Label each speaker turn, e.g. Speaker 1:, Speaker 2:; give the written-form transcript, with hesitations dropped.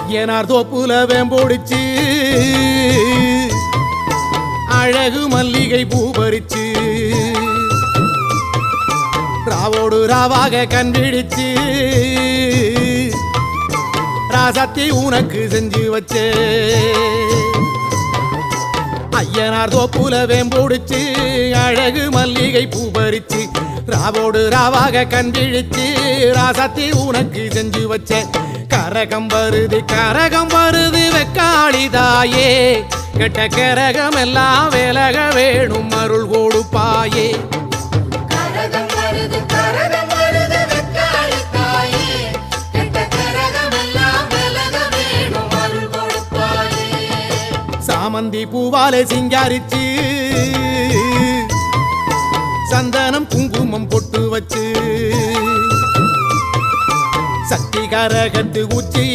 Speaker 1: ஐயனார் தோப்புல வேம்போடிச்சு அழகு மல்லிகை பூ பறிச்சு ராவோடு ராவாக கண்பிடிச்சு ராசாத்தி உனக்கு செஞ்சு வச்சே ஐயனார் தோப்புல வேம்போடிச்சு அழகு மல்லிகை பூ பறிச்சு ராவோடு ராவாக கண்பிழிச்சு ராசாத்தி உனக்கு செஞ்சு வச்ச கரகம் வருது வெக்காளிதாயே கெட்ட கரகம் எல்லாம் விலக வேணும் அருள் கொடுப்பாயே சாமந்தி பூவாலே சிங்காரிச்சு சந்தனம் குங்குமம் பொட்டு வச்சு சக்தி கரகத்து உச்சி